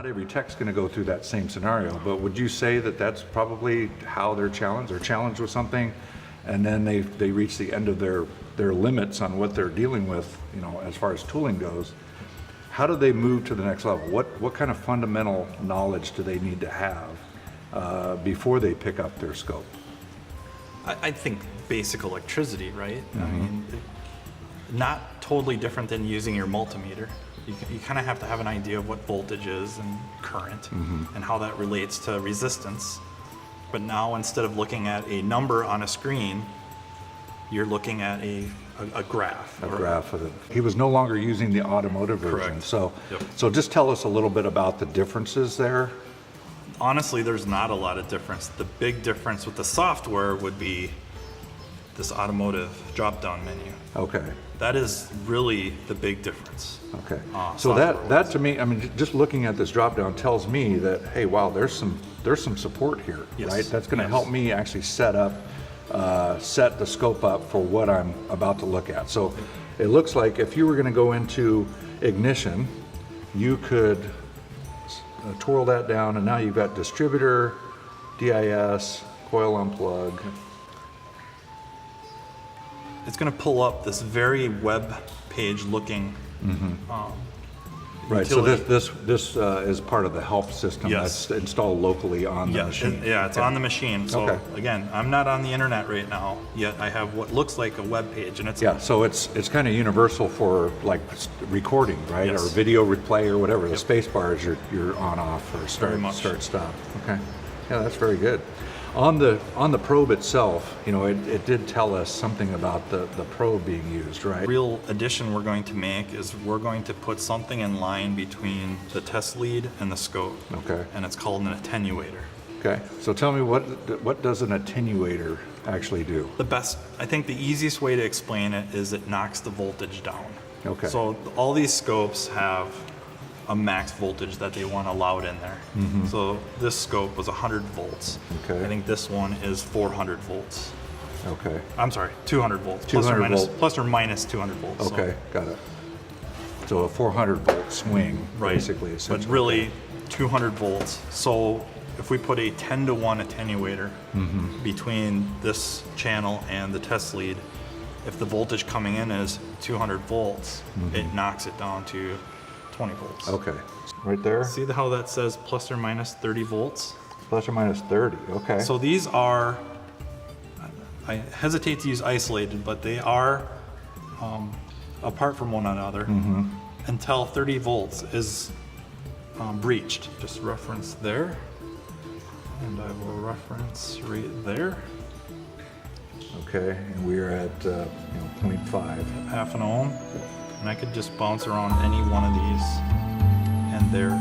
not every tech's going to go through that same scenario, but would you say that that's probably how they're challenged? They're challenged with something, and then they reach the end of their limits on what they're dealing with, you know, as far as tooling goes. How do they move to the next level? What kind of fundamental knowledge do they need to have before they pick up their scope? I think basic electricity, right? I mean, not totally different than using your multimeter. You kind of have to have an idea of what voltage is and current and how that relates to resistance. But now, instead of looking at a number on a screen, you're looking at a graph. A graph of it. He was no longer using the automotive version. Correct. So, Yep. so just tell us a little bit about the differences there. Honestly, there's not a lot of difference. The big difference with the software would be this automotive drop-down menu. Okay. That is really the big difference. Okay. So that software-wise. to me, I mean, just looking at this drop down tells me that, hey, wow, there's some support here, Yes. right? That's going to Yes. help me actually set the scope up for what I'm about to look at. So it looks like if you were going to go into ignition, you could twirl that down, and now you've got distributor, DIS, coil unplug. It's going to pull up this very web page looking Right. So utility. this is part of the help system Yes. that's installed locally on the Yeah, machine. yeah, it's Okay. on the machine. So Okay. again, I'm not on the internet right now, yet I have what looks like a web page, and it's Yeah, so it's kind of universal for like recording, right? Yes. Or video replay or whatever. The space bars you're on off or Very much. start stop. Okay. Yeah, that's very good. On the probe itself, you know, it did tell us something about the probe being used, right? real addition we're going to make is we're going to put something in line between the test lead and the scope. Okay. And it's called an attenuator. Okay. So tell me what does an attenuator actually do? I think the easiest way to explain it is it knocks the voltage down. Okay. So all these scopes have a max voltage that they want allowed in there. So this scope was 100 volts. Okay. I think this one is 400 volts. Okay. I'm sorry, 200 volts. 200 volt. Plus or minus 200 volts. so- Okay, got it. So a 400 volt swing, Right. basically, But essentially. really 200 volts. So if we put a 10 to 1 attenuator between this channel and the test lead, if the voltage coming in is 200 volts, it knocks it down to 20 volts. Okay. Right there, See how that says plus or minus 30 volts? plus or minus 30. Okay. So these are, I hesitate to use isolated, but they are apart from one another until 30 volts is breached. Just reference there, and I will reference right there, Okay, and we're at 0.5. half an ohm, and I could just bounce around any one of these, and there.